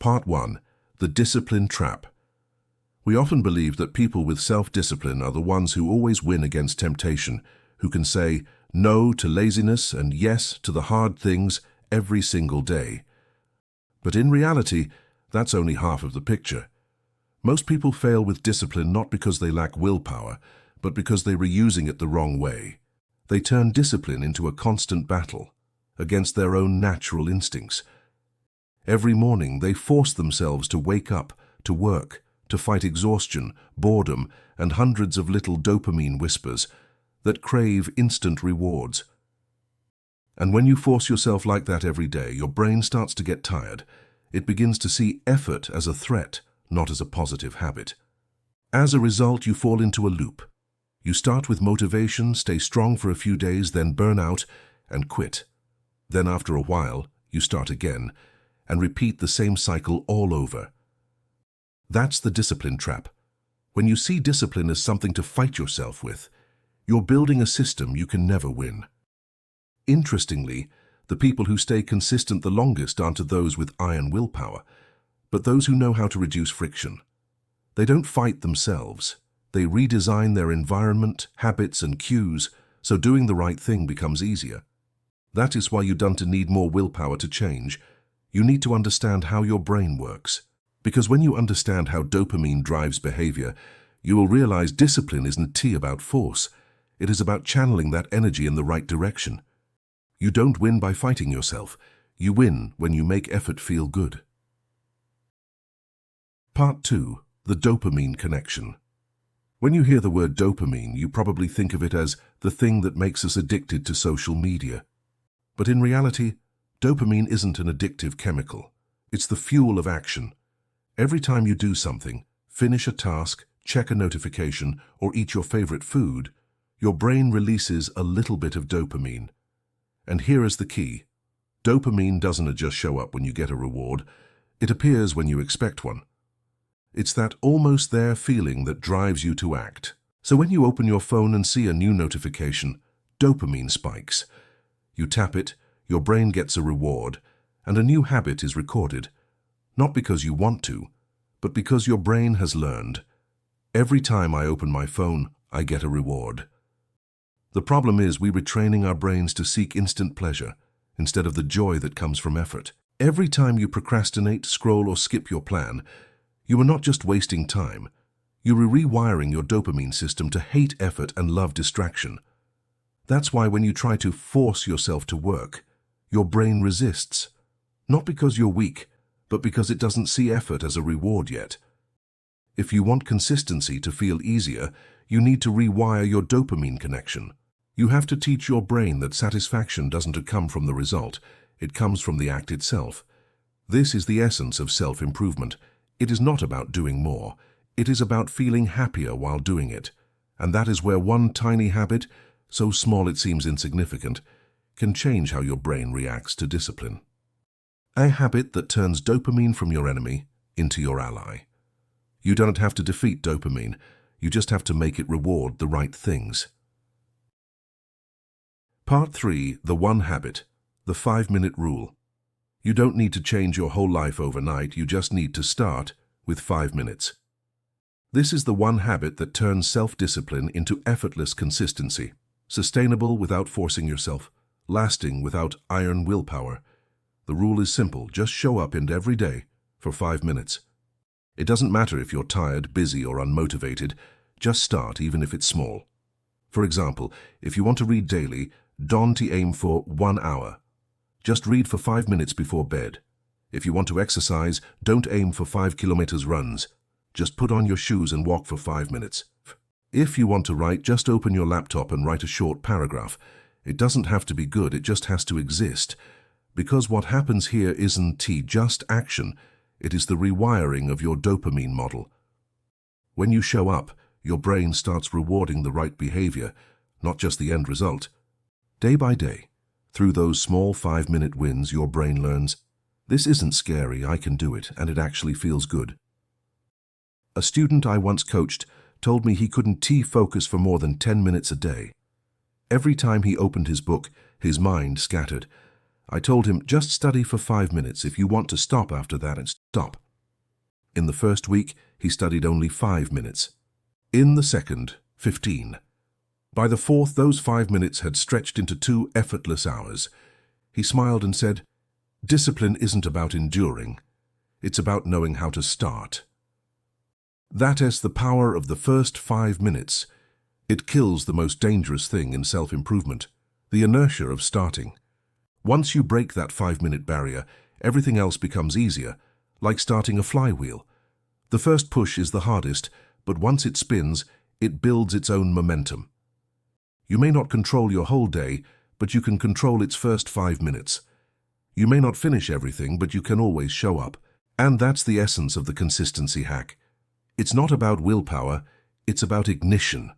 Part 1. The Discipline Trap. We often believe that people with self-discipline are the ones who always win against temptation, who can say no to laziness and yes to the hard things every single day. But in reality, that's only half of the picture. Most people fail with discipline not because they lack willpower, but because they were using it the wrong way. They turn discipline into a constant battle against their own natural instincts. Every morning they force themselves to wake up, to work, to fight exhaustion, boredom, and hundreds of little dopamine whispers that crave instant rewards. And when you force yourself like that every day, your brain starts to get tired. It begins to see effort as a threat, not as a positive habit. As a result, you fall into a loop. You start with motivation, stay strong for a few days, then burn out and quit. Then after a while, you start again and repeat the same cycle all over. That's the discipline trap. When you see discipline as something to fight yourself with, you're building a system you can never win. Interestingly, the people who stay consistent the longest aren't those with iron willpower, but those who know how to reduce friction. They don't fight themselves. They redesign their environment, habits, and cues, so doing the right thing becomes easier. That is why you don't need more willpower to change. You need to understand how your brain works. Because when you understand how dopamine drives behavior, you will realize discipline isn't about force. It is about channeling that energy in the right direction. You don't win by fighting yourself. You win when you make effort feel good. Part 2. The dopamine connection. When you hear the word dopamine, you probably think of it as the thing that makes us addicted to social media. But in reality, dopamine isn't an addictive chemical. It's the fuel of action. Every time you do something, finish a task, check a notification, or eat your favorite food, your brain releases a little bit of dopamine. And here is the key. Dopamine doesn't just show up when you get a reward. It appears when you expect one. It's that almost there feeling that drives you to act. So when you open your phone and see a new notification, dopamine spikes. You tap it, your brain gets a reward, and a new habit is recorded. Not because you want to, but because your brain has learned. Every time I open my phone, I get a reward. The problem is we're retraining our brains to seek instant pleasure instead of the joy that comes from effort. Every time you procrastinate, scroll, or skip your plan, you are not just wasting time. You are rewiring your dopamine system to hate effort and love distraction. That's why when you try to force yourself to work, your brain resists. Not because you're weak, but because it doesn't see effort as a reward yet. If you want consistency to feel easier, you need to rewire your dopamine connection. You have to teach your brain that satisfaction doesn't come from the result, it comes from the act itself. This is the essence of self-improvement. It is not about doing more. It is about feeling happier while doing it. And that is where one tiny habit, so small it seems insignificant, can change how your brain reacts to discipline. A habit that turns dopamine from your enemy into your ally. You don't have to defeat dopamine. You just have to make it reward the right things. Part 3. The One Habit. The 5-minute rule. You don't need to change your whole life overnight. You just need to start with 5 minutes. This is the one habit that turns self-discipline into effortless consistency. Sustainable without forcing yourself. Lasting without iron willpower. The rule is simple. Just show up every day for 5 minutes. It doesn't matter if you're tired, busy, or unmotivated. Just start, even if it's small. For example, if you want to read daily, don't aim for 1 hour. Just read for 5 minutes before bed. If you want to exercise, don't aim for 5 kilometers runs. Just put on your shoes and walk for 5 minutes. If you want to write, just open your laptop and write a short paragraph. It doesn't have to be good, it just has to exist. Because what happens here isn't just action, it is the rewiring of your dopamine model. When you show up, your brain starts rewarding the right behavior, not just the end result. Day by day, through those small 5-minute wins, your brain learns, this isn't scary, I can do it, and it actually feels good. A student I once coached told me he couldn't focus for more than 10 minutes a day. Every time he opened his book, his mind scattered. I told him, just study for 5 minutes. If you want to stop after that, and stop. In the first week, he studied only 5 minutes. In the second, 15. By the fourth, those 5 minutes had stretched into 2 effortless hours. He smiled and said, "Discipline isn't about enduring. It's about knowing how to start." That is the power of the first 5 minutes. It kills the most dangerous thing in self-improvement, the inertia of starting. Once you break that 5-minute barrier, everything else becomes easier, like starting a flywheel. The first push is the hardest, but once it spins, it builds its own momentum. You may not control your whole day, but you can control its first 5 minutes. You may not finish everything, but you can always show up. And that's the essence of the consistency hack. It's not about willpower, it's about ignition.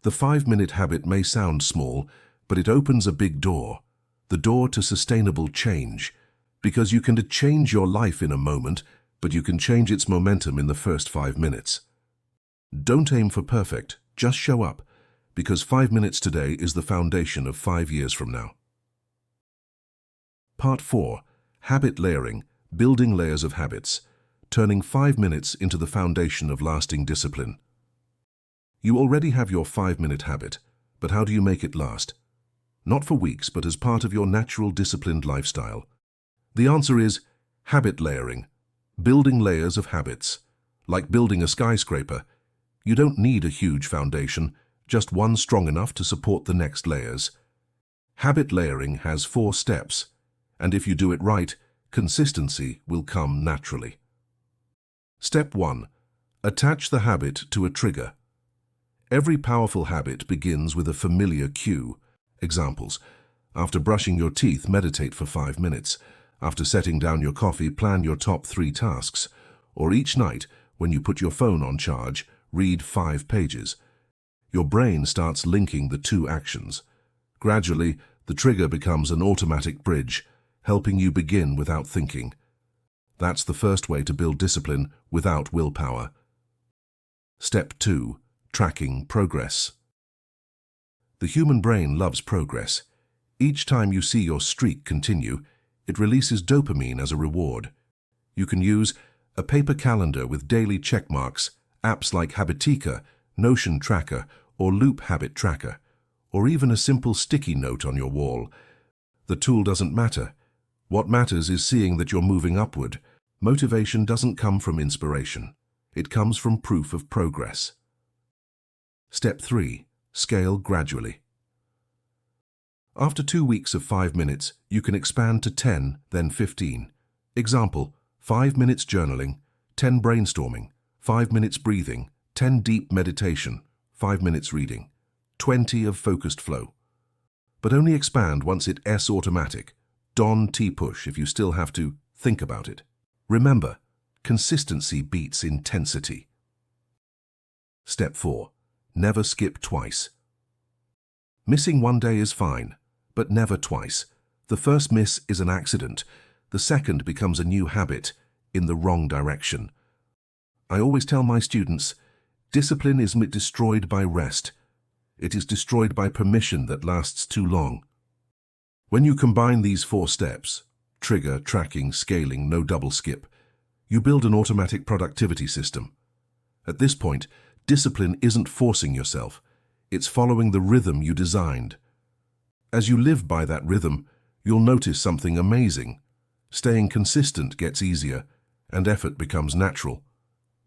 The 5-minute habit may sound small, but it opens a big door, the door to sustainable change, because you can change your life in a moment, but you can change its momentum in the first 5 minutes. Don't aim for perfect, just show up, because 5 minutes today is the foundation of 5 years from now. Part 4. Habit layering, building layers of habits, turning 5 minutes into the foundation of lasting discipline. You already have your 5-minute habit, but how do you make it last? Not for weeks, but as part of your natural disciplined lifestyle. The answer is habit layering, building layers of habits. Like building a skyscraper, you don't need a huge foundation, just one strong enough to support the next layers. Habit layering has 4 steps, and if you do it right, consistency will come naturally. Step 1. Attach the habit to a trigger. Every powerful habit begins with a familiar cue. Examples: after brushing your teeth, meditate for 5 minutes. After setting down your coffee, plan your top 3 tasks. Or each night, when you put your phone on charge, read 5 pages. Your brain starts linking the 2 actions. Gradually, the trigger becomes an automatic bridge, helping you begin without thinking. That's the first way to build discipline without willpower. Step 2. Tracking progress. The human brain loves progress. Each time you see your streak continue, it releases dopamine as a reward. You can use a paper calendar with daily check marks, apps like Habitica, Notion Tracker, or Loop Habit Tracker, or even a simple sticky note on your wall. The tool doesn't matter. What matters is seeing that you're moving upward. Motivation doesn't come from inspiration. It comes from proof of progress. Step 3. Scale gradually. After 2 weeks of 5 minutes, you can expand to 10, then 15. Example: 5 minutes journaling, 10 brainstorming, 5 minutes breathing, 10 deep meditation, 5 minutes reading, 20 of focused flow. But only expand once it's automatic. Don't push if you still have to think about it. Remember, consistency beats intensity. Step 4. Never skip twice. Missing one day is fine, but never twice. The first miss is an accident. The second becomes a new habit in the wrong direction. I always tell my students, discipline isn't destroyed by rest. It is destroyed by permission that lasts too long. When you combine these 4 steps, trigger, tracking, scaling, no double skip, you build an automatic productivity system. At this point, discipline isn't forcing yourself. It's following the rhythm you designed. As you live by that rhythm, you'll notice something amazing. Staying consistent gets easier, and effort becomes natural.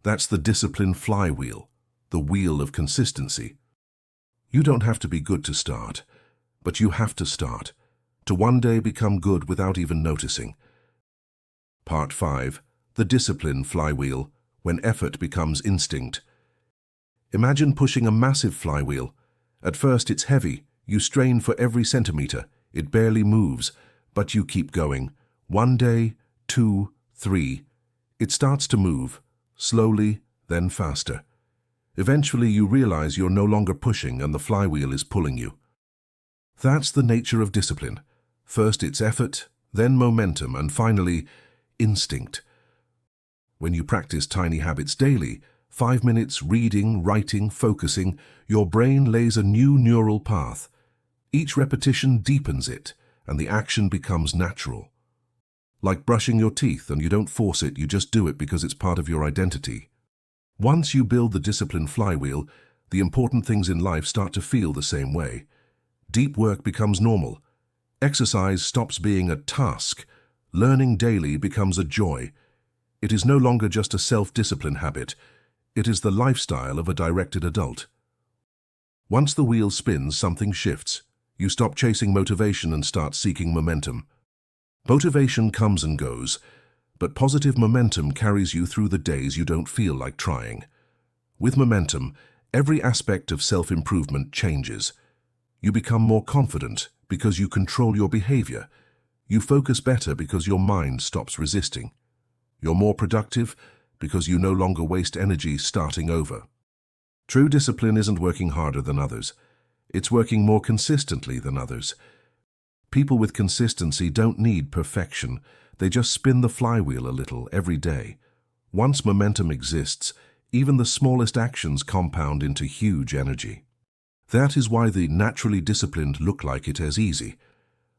That's the discipline flywheel, the wheel of consistency. You don't have to be good to start, but you have to start, to one day become good without even noticing. Part 5. The discipline flywheel, when effort becomes instinct. Imagine pushing a massive flywheel. At first it's heavy, you strain for every centimeter, it barely moves, but you keep going. 1 day, 2, 3. It starts to move, slowly, then faster. Eventually you realize you're no longer pushing and the flywheel is pulling you. That's the nature of discipline. First it's effort, then momentum, and finally, instinct. When you practice tiny habits daily, 5 minutes reading, writing, focusing, your brain lays a new neural path. Each repetition deepens it, and the action becomes natural. Like brushing your teeth, and you don't force it, you just do it because it's part of your identity. Once you build the discipline flywheel, the important things in life start to feel the same way. Deep work becomes normal. Exercise stops being a task. Learning daily becomes a joy. It is no longer just a self-discipline habit. It is the lifestyle of a directed adult. Once the wheel spins, something shifts. You stop chasing motivation and start seeking momentum. Motivation comes and goes, but positive momentum carries you through the days you don't feel like trying. With momentum, every aspect of self-improvement changes. You become more confident because you control your behavior. You focus better because your mind stops resisting. You're more productive because you no longer waste energy starting over. True discipline isn't working harder than others. It's working more consistently than others. People with consistency don't need perfection. They just spin the flywheel a little every day. Once momentum exists, even the smallest actions compound into huge energy. That is why the naturally disciplined look like it as easy.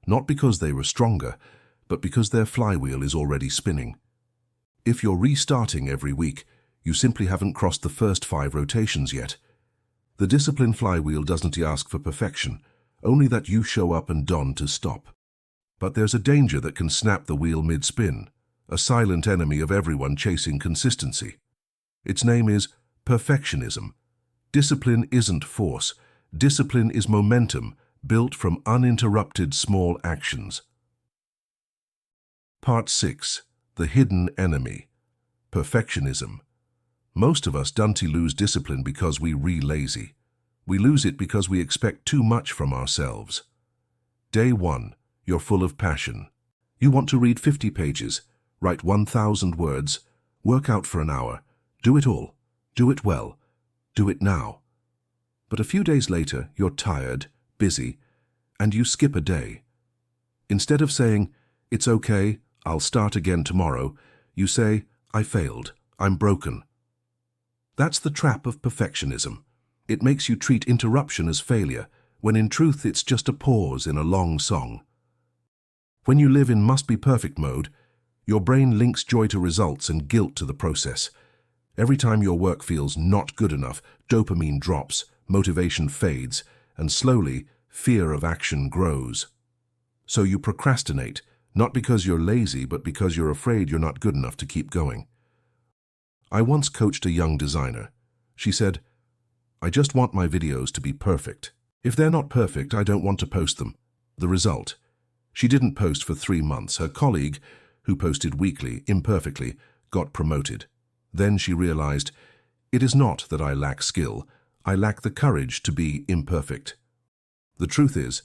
Not because they were stronger, but because their flywheel is already spinning. If you're restarting every week, you simply haven't crossed the first 5 rotations yet. The discipline flywheel doesn't ask for perfection, only that you show up and don't stop. But there's a danger that can snap the wheel mid-spin, a silent enemy of everyone chasing consistency. Its name is perfectionism. Discipline isn't force. Discipline is momentum, built from uninterrupted small actions. Part 6. The hidden enemy. Perfectionism. Most of us don't lose discipline because we're lazy. We lose it because we expect too much from ourselves. Day 1. You're full of passion. You want to read 50 pages, write 1,000 words, work out for an hour. Do it all. Do it well. Do it now. But a few days later, you're tired, busy, and you skip a day. Instead of saying, "It's okay, I'll start again tomorrow," you say, "I failed. I'm broken." That's the trap of perfectionism. It makes you treat interruption as failure, when in truth it's just a pause in a long song. When you live in must-be-perfect mode, your brain links joy to results and guilt to the process. Every time your work feels not good enough, dopamine drops, motivation fades, and slowly, fear of action grows. So you procrastinate, not because you're lazy, but because you're afraid you're not good enough to keep going. I once coached a young designer. She said, "I just want my videos to be perfect. If they're not perfect, I don't want to post them." The result? She didn't post for 3 months. Her colleague, who posted weekly, imperfectly, got promoted. Then she realized, it is not that I lack skill, I lack the courage to be imperfect. The truth is,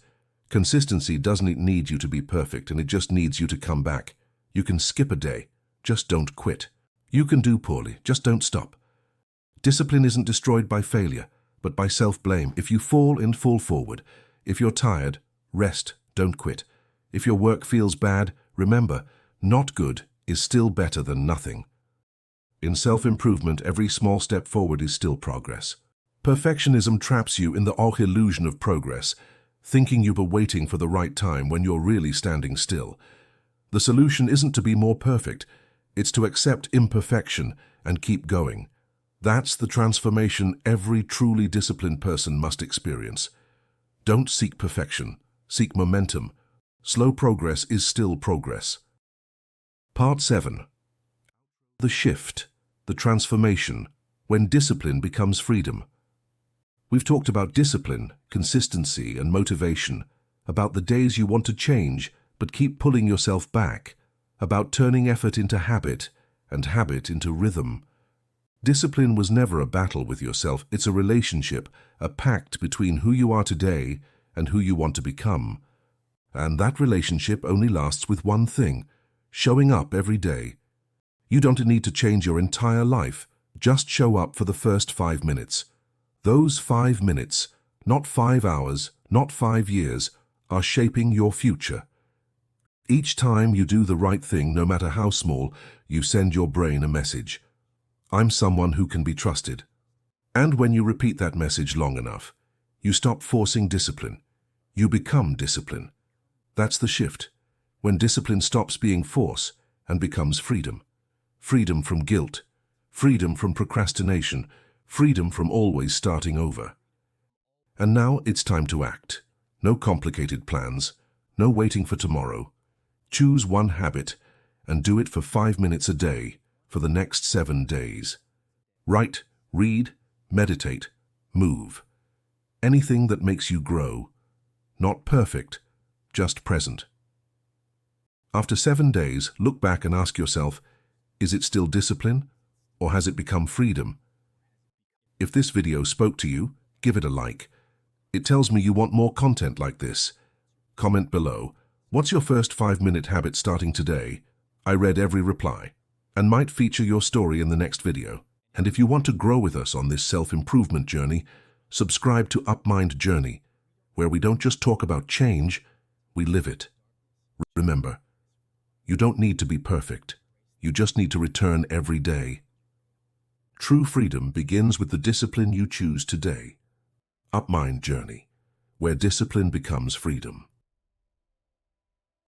consistency doesn't need you to be perfect, and it just needs you to come back. You can skip a day, just don't quit. You can do poorly, just don't stop. Discipline isn't destroyed by failure, but by self-blame. If you fall forward. If you're tired, rest, don't quit. If your work feels bad, remember, not good is still better than nothing. In self-improvement, every small step forward is still progress. Perfectionism traps you in the illusion of progress, thinking you were waiting for the right time when you're really standing still. The solution isn't to be more perfect, it's to accept imperfection and keep going. That's the transformation every truly disciplined person must experience. Don't seek perfection, seek momentum. Slow progress is still progress. Part 7. The shift, the transformation, when discipline becomes freedom. We've talked about discipline, consistency, and motivation, about the days you want to change but keep pulling yourself back, about turning effort into habit and habit into rhythm. Discipline was never a battle with yourself, it's a relationship, a pact between who you are today and who you want to become. And that relationship only lasts with one thing, showing up every day. You don't need to change your entire life, just show up for the first 5 minutes. Those 5 minutes, not 5 hours, not 5 years, are shaping your future. Each time you do the right thing, no matter how small, you send your brain a message. I'm someone who can be trusted. And when you repeat that message long enough, you stop forcing discipline. You become discipline. That's the shift, when discipline stops being force and becomes freedom. Freedom from guilt, freedom from procrastination, freedom from always starting over. And now it's time to act. No complicated plans, no waiting for tomorrow. Choose one habit and do it for 5 minutes a day for the next 7 days. Write, read, meditate, move. Anything that makes you grow. Not perfect, just present. After 7 days, look back and ask yourself, is it still discipline or has it become freedom? If this video spoke to you, give it a like. It tells me you want more content like this. Comment below, what's your first 5-minute habit starting today? I read every reply and might feature your story in the next video. And if you want to grow with us on this self-improvement journey, subscribe to UpMind Journey, where we don't just talk about change, we live it. Remember, you don't need to be perfect. You just need to return every day. True freedom begins with the discipline you choose today. UpMind Journey, where discipline becomes freedom.